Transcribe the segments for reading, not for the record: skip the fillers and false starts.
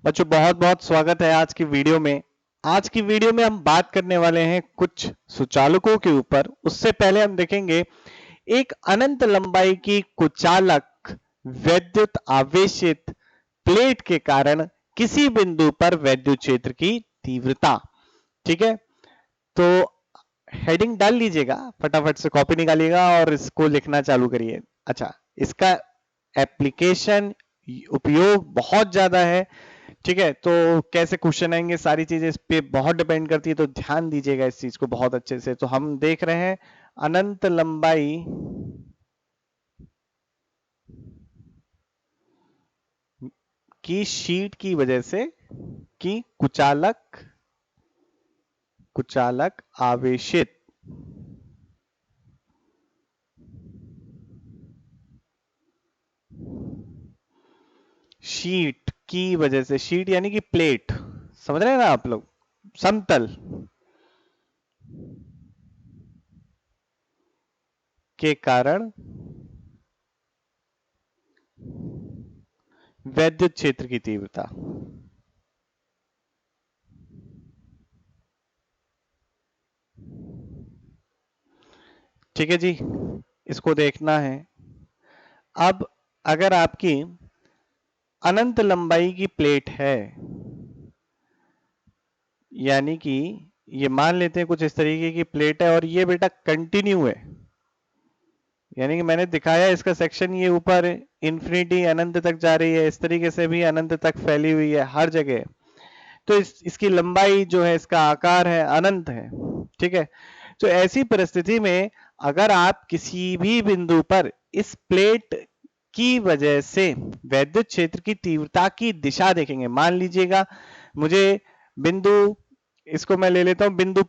बच्चों बहुत बहुत स्वागत है आज की वीडियो में। आज की वीडियो में हम बात करने वाले हैं कुछ सुचालकों के ऊपर। उससे पहले हम देखेंगे एक अनंत लंबाई की कुचालक वैद्युत आवेशित प्लेट के कारण किसी बिंदु पर वैद्युत क्षेत्र की तीव्रता। ठीक है, तो हेडिंग डाल लीजिएगा, फटाफट से कॉपी निकालिएगा और इसको लिखना चालू करिए। अच्छा, इसका एप्लीकेशन उपयोग बहुत ज्यादा है। ठीक है, तो कैसे क्वेश्चन आएंगे, सारी चीजें इस पे बहुत डिपेंड करती है, तो ध्यान दीजिएगा इस चीज को बहुत अच्छे से। तो हम देख रहे हैं अनंत लंबाई की शीट की वजह से कि कुचालक आवेशित शीट की वजह से, शीट यानी कि प्लेट, समझ रहे हैं ना आप लोग, समतल के कारण वैद्युत क्षेत्र की तीव्रता। ठीक है जी, इसको देखना है। अब अगर आपकी अनंत लंबाई की प्लेट है, यानी कि ये मान लेते हैं कुछ इस तरीके की प्लेट है और ये बेटा कंटिन्यू है, यानी कि मैंने दिखाया इसका सेक्शन ये ऊपर इंफिनिटी अनंत तक जा रही है, इस तरीके से भी अनंत तक फैली हुई है हर जगह। तो इसकी लंबाई जो है, इसका आकार है, अनंत है। ठीक है, तो ऐसी परिस्थिति में अगर आप किसी भी बिंदु पर इस प्लेट की वजह से वैद्युत क्षेत्र की तीव्रता की दिशा देखेंगे, मान लीजिएगा मुझे बिंदु, इसको मैं ले लेता हूं बिंदु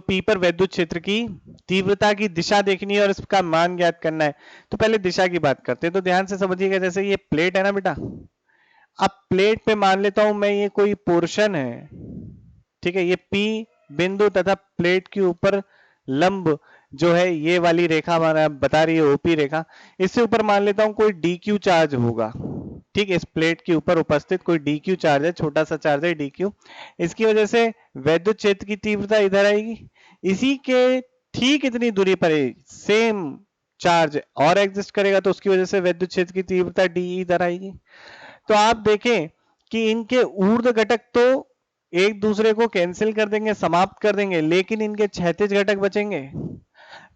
P पर वैद्युत क्षेत्र की तीव्रता की दिशा देखनी है और इसका मान ज्ञात करना है। तो पहले दिशा की बात करते हैं, तो ध्यान से समझिएगा। जैसे ये प्लेट है ना बेटा, अब प्लेट पे मान लेता हूं मैं ये कोई पोर्शन है। ठीक है, ये P बिंदु तथा प्लेट के ऊपर लंब जो है ये वाली रेखा हमारा बता रही है ओपी रेखा, इससे ऊपर मान लेता हूं कोई DQ चार्ज होगा। ठीक है, इस प्लेट के ऊपर उपस्थित कोई DQ चार्ज है, छोटा सा चार्ज है DQ। इसकी वजह से वैद्युत क्षेत्र की तीव्रता इधर आएगी। इसी के ठीक इतनी दूरी पर सेम चार्ज और एग्जिस्ट करेगा, तो उसकी वजह से वैद्युत क्षेत्र की तीव्रता DE इधर आएगी। तो आप देखें कि इनके ऊर्ध्व घटक तो एक दूसरे को कैंसिल कर देंगे, समाप्त कर देंगे, लेकिन इनके क्षैतिज घटक बचेंगे।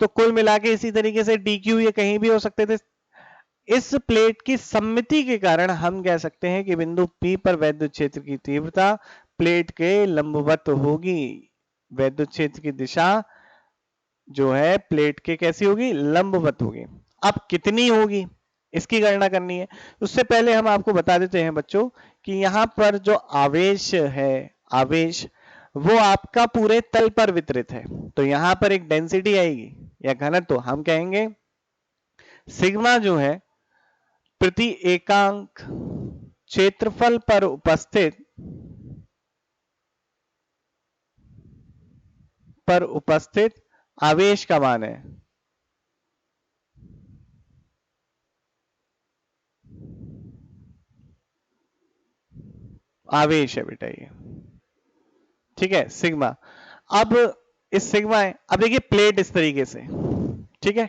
तो कुल मिला के इसी तरीके से DQ ये कहीं भी हो सकते थे। इस प्लेट की सममिति के कारण हम कह सकते हैं कि बिंदु P पर वैद्युत क्षेत्र की तीव्रता प्लेट के लंबवत होगी। वैद्युत क्षेत्र की दिशा जो है प्लेट के कैसी होगी, लंबवत होगी। अब कितनी होगी इसकी गणना करनी है। उससे पहले हम आपको बता देते हैं बच्चों कि यहां पर जो आवेश है, आवेश वो आपका पूरे तल पर वितरित है। तो यहां पर एक डेंसिटी आएगी या घनत्व, तो हम कहेंगे सिग्मा जो है प्रति एकांक क्षेत्रफल पर उपस्थित आवेश का मान है। आवेश है बेटा ये, ठीक है, सिग्मा। अब इस सिग्मा है, अब देखिए प्लेट इस तरीके से, ठीक है,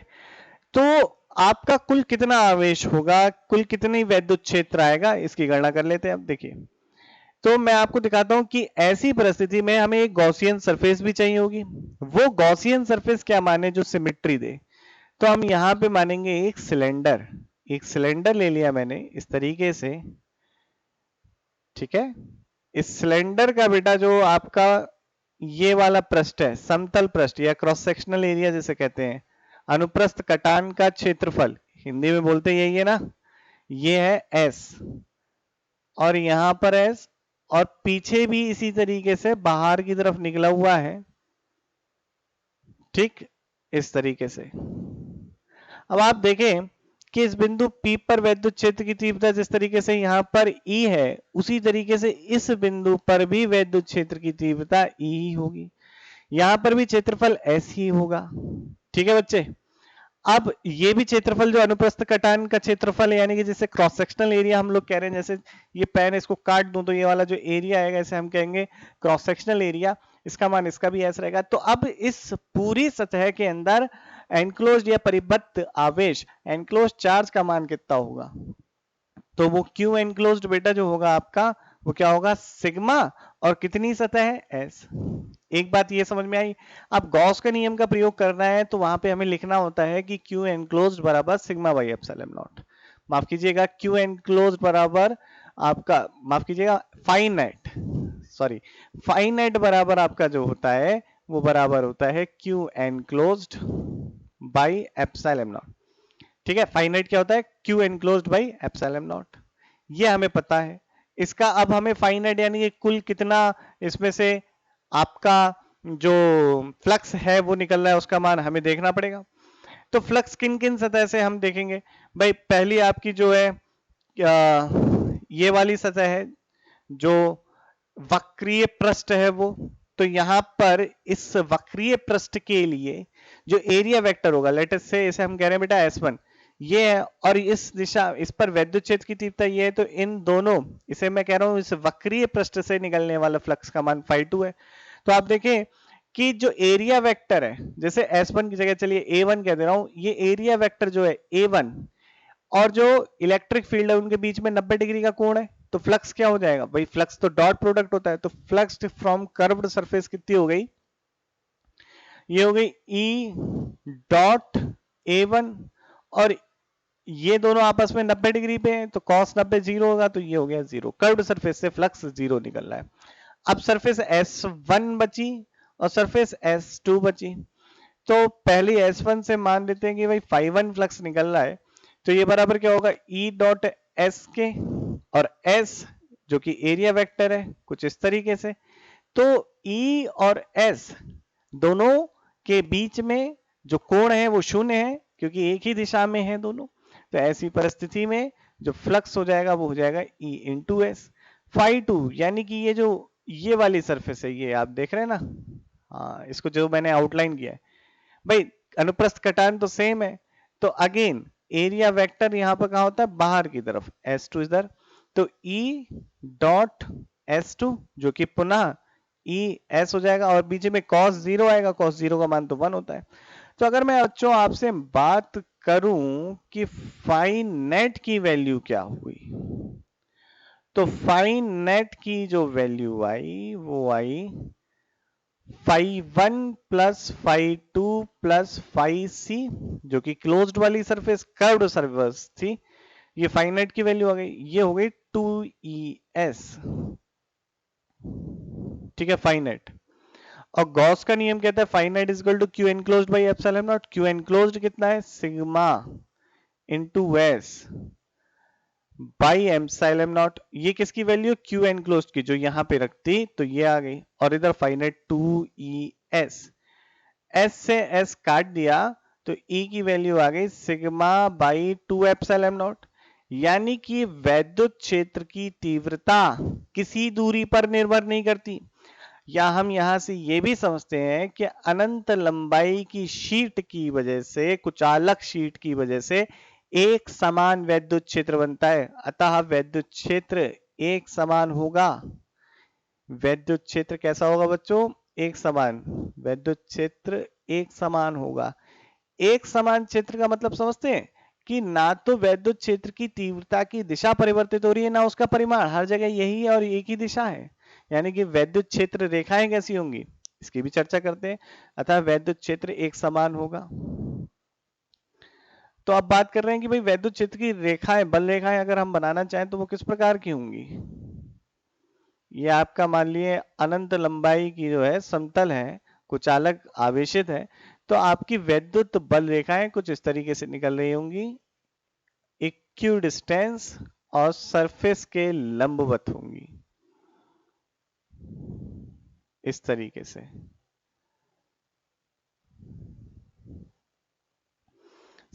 तो आपका कुल कितना आवेश होगा, कुल कितनी वैद्युत क्षेत्र आएगा, इसकी गणना कर लेते हैं। अब देखिए, तो मैं आपको दिखाता हूं कि ऐसी परिस्थिति में हमें एक गॉसियन सरफेस भी चाहिए होगी। वो गॉसियन सरफेस क्या माने, जो सिमेट्री दे। तो हम यहां पे मानेंगे एक सिलेंडर, एक सिलेंडर ले लिया मैंने इस तरीके से। ठीक है, इस सिलेंडर का बेटा जो आपका ये वाला पृष्ठ है, समतल पृष्ठ या क्रॉस सेक्शनल एरिया जिसे कहते हैं, अनुप्रस्थ कटान का क्षेत्रफल, हिंदी में बोलते यही है ना, ये है S, और यहां पर S, और पीछे भी इसी तरीके से बाहर की तरफ निकला हुआ है। ठीक, इस तरीके से। अब आप देखें कि इस बिंदु P पर वैद्युत क्षेत्र की तीव्रता जिस तरीके से यहां पर E है, उसी तरीके से इस बिंदु पर भी वैद्युत क्षेत्र की तीव्रता E ही होगी। यहां पर भी क्षेत्रफल S ही होगा। ठीक है बच्चे, अब ये भी क्षेत्रफल जो अनुप्रस्थ कटान का क्षेत्रफल है, यानी कि जैसे क्रॉस सेक्शनल एरिया हम लोग कह रहे हैं, जैसे ये पेन इसको काट दूं तो ये वाला जो एरिया आएगा इसे हम कहेंगे क्रॉस सेक्शनल एरिया, इसका मान इसका भी ऐसा रहेगा। तो अब इस पूरी सतह के अंदर एनक्लोज्ड या परिबद्ध आवेश, एनक्लोज्ड चार्ज का मान कितना होगा? तो वो क्यू एनक्लोज्ड बेटा जो होगा आपका वो क्या होगा? सिग्मा, और कितनी सतह है? एस। एक बात ये समझ में आई। अब गॉस के नियम का प्रयोग करना है तो वहां पे हमें लिखना होता है कि क्यू एनक्लोज्ड बराबर सिग्मा बाई एप्सिलॉन नॉट, माफ कीजिएगा, क्यू एनक्लोज्ड बराबर आपका, माफ कीजिएगा, फाइनाइट, सॉरी, फाइनाइट बराबर आपका जो होता है वो बराबर होता है Q enclosed by epsilon not. ठीक है, फाइनाइट क्या होता है? Q enclosed by epsilon naught, ये हमें पता है। इसका अब हमें फाइनाइट यानी कि कुल कितना इसमें से आपका जो फ्लक्स है वो निकल रहा है उसका मान हमें देखना पड़ेगा। तो फ्लक्स किन किन सतह से हम देखेंगे भाई? पहली आपकी जो है ये वाली सतह है जो वक्रीय पृष्ठ है वो, तो यहां पर इस वक्रीय पृष्ठ के लिए जो एरिया वेक्टर होगा, लेट अस से इसे हम कह रहे हैं बेटा S1, ये है, और इस दिशा, इस पर वैद्युत क्षेत्र की तीव्रता ये है, तो इन दोनों, इसे मैं कह रहा हूं इस वक्रीय पृष्ठ से निकलने वाला फ्लक्स का मान φ2 है। तो आप देखें कि जो एरिया वेक्टर है, जैसे S1 की जगह चलिए A1 कह दे रहा हूं, ये एरिया वेक्टर जो है A1 और जो इलेक्ट्रिक फील्ड है उनके बीच में 90 डिग्री का कोण है, तो फ्लक्स क्या हो जाएगा भाई? फ्लक्स तो डॉट प्रोडक्ट होता है, तो फ्लक्स फ्रॉम कर्व्ड सरफेस कितनी हो गई? ये हो गई E डॉट A1, और ये दोनों आपस में 90 डिग्री पे हैं, तो cos 90 जीरो होगा, तो ये हो गया जीरो। कर्व्ड सरफेस से फ्लक्स जीरो निकल रहा है। अब सरफेस S1 बची और सरफेस S2 बची, तो पहले S1 से मान लेते हैं कि भाई φ1 फ्लक्स निकल रहा है, तो ये बराबर क्या होगा? E डॉट एस के, और S जो कि एरिया वेक्टर है कुछ इस तरीके से, तो E और S दोनों के बीच में जो कोण है वो शून्य है क्योंकि एक ही दिशा में है दोनों। तो ऐसी परिस्थिति में जो फ्लक्स हो जाएगा वो हो जाएगा E इंटू एस φ2, यानी कि ये जो ये वाली सरफेस है, ये आप देख रहे हैं ना, हाँ, इसको जो मैंने आउटलाइन किया है भाई, अनुप्रस्थ कटान तो सेम है, तो अगेन एरिया वेक्टर यहां पर कहा होता है? बाहर की तरफ, S2 इधर, तो E डॉट S2 जो कि पुनः E S हो जाएगा, और बीच में cos जीरो आएगा, cos जीरो का मान तो 1 होता है। तो अगर मैं बच्चों आपसे बात करूं कि फाइन नेट की वैल्यू क्या हुई, तो फाइन नेट की जो वैल्यू आई वो आई φ1 प्लस φ2 प्लस φc, जो कि क्लोज्ड वाली सरफेस, कर्व्ड सरफेस थी, ये फाइनाइट की वैल्यू आ गई, ये हो गई 2es। ठीक है, फाइनाइट। और गॉस का नियम कहता है phi net is equal to Q enclosed by epsilon naught. Q enclosed कितना है? Sigma into S by epsilon naught. ये किसकी वैल्यू? क्यू एनक्लोज्ड की, जो यहां पे रखती तो ये आ गई, और इधर फाइनाइट 2es, एस से एस काट दिया तो E की वैल्यू आ गई सिग्मा बाई 2 एप्सिलॉन नॉट। यानी कि वैद्युत क्षेत्र की तीव्रता किसी दूरी पर निर्भर नहीं करती, या हम यहां से ये भी समझते हैं कि अनंत लंबाई की शीट की वजह से, कुचालक शीट की वजह से एक समान वैद्युत क्षेत्र बनता है, अतः वैद्युत क्षेत्र एक समान होगा। वैद्युत क्षेत्र कैसा होगा बच्चों? एक समान। वैद्युत क्षेत्र एक समान होगा। एक समान क्षेत्र का मतलब समझते हैं कि ना तो वैद्युत क्षेत्र की तीव्रता की दिशा परिवर्तित हो रही है, ना उसका परिमाण, हर जगह यही है और एक ही दिशा है। यानी कि वैद्युत क्षेत्र रेखाएं कैसी होंगी, इसकी भी चर्चा करते हैं। अतः वैद्युत क्षेत्र एक समान होगा। तो अब बात कर रहे हैं कि भाई वैद्युत क्षेत्र की रेखाएं, बल रेखाएं अगर हम बनाना चाहें तो वो किस प्रकार की होंगी? ये आपका मान लिए अनंत लंबाई की जो है समतल है, कुचालक आवेशित है, तो आपकी वैद्युत बल रेखाएं कुछ इस तरीके से निकल रही होंगी, इक्यू डिस्टेंस और सरफेस के लंबवत होंगी, इस तरीके से।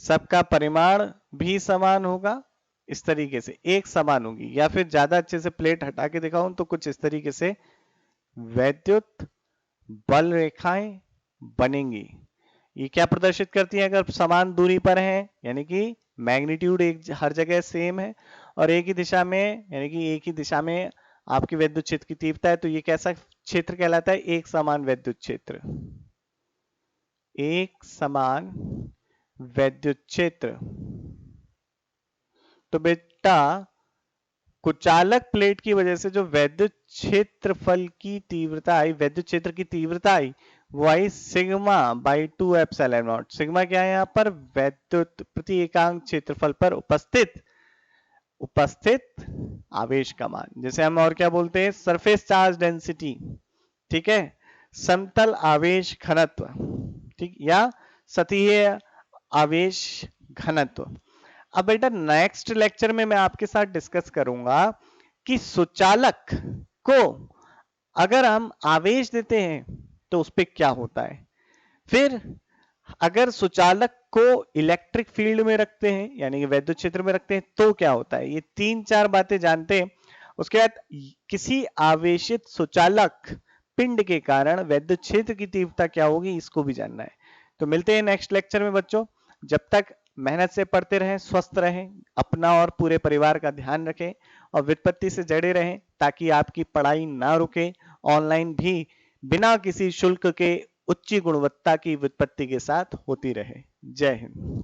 सबका परिमाण भी समान होगा, इस तरीके से एक समान होगी, या फिर ज्यादा अच्छे से प्लेट हटा के दिखाऊं तो कुछ इस तरीके से वैद्युत बल रेखाएं बनेंगी। ये क्या प्रदर्शित करती है अगर समान दूरी पर है, यानी कि मैग्नीट्यूड एक हर जगह सेम है और एक ही दिशा में, यानी कि एक ही दिशा में आपकी वैद्युत क्षेत्र की तीव्रता है, तो ये कैसा क्षेत्र कहलाता है? एक समान वैद्युत क्षेत्र। एक समान वैद्युत क्षेत्र। तो बेटा कुचालक प्लेट की वजह से जो वैद्युत क्षेत्रफल की तीव्रता आई, वैद्युत क्षेत्र की तीव्रता आई, वो आई sigma by 2 epsilon not. Sigma क्या है यहाँ पर? वैद्युत प्रति एकांक क्षेत्रफल पर उपस्थित आवेश का मान, जैसे हम और क्या बोलते हैं? सरफेस चार्ज डेंसिटी, ठीक है, समतल आवेश घनत्व, ठीक, या सतहीय आवेश घनत्व। अब बेटा नेक्स्ट लेक्चर में मैं आपके साथ डिस्कस करूंगा कि सुचालक को अगर हम आवेश देते हैं तो उस पर क्या होता है, फिर अगर सुचालक को इलेक्ट्रिक फील्ड में रखते हैं, यानी कि वैद्युत क्षेत्र में रखते हैं, तो क्या होता है। ये 3-4 बातें जानते हैं। उसके बाद किसी आवेशित सुचालक पिंड के कारण वैद्युत क्षेत्र की तीव्रता क्या होगी, इसको भी जानना है। तो मिलते हैं नेक्स्ट लेक्चर में बच्चों। जब तक मेहनत से पढ़ते रहें, स्वस्थ रहें, अपना और पूरे परिवार का ध्यान रखें और व्युत्पत्ति से जड़े रहें ताकि आपकी पढ़ाई ना रुके। ऑनलाइन भी बिना किसी शुल्क के उच्च गुणवत्ता की व्युत्पत्ति के साथ होती रहे। जय हिंद।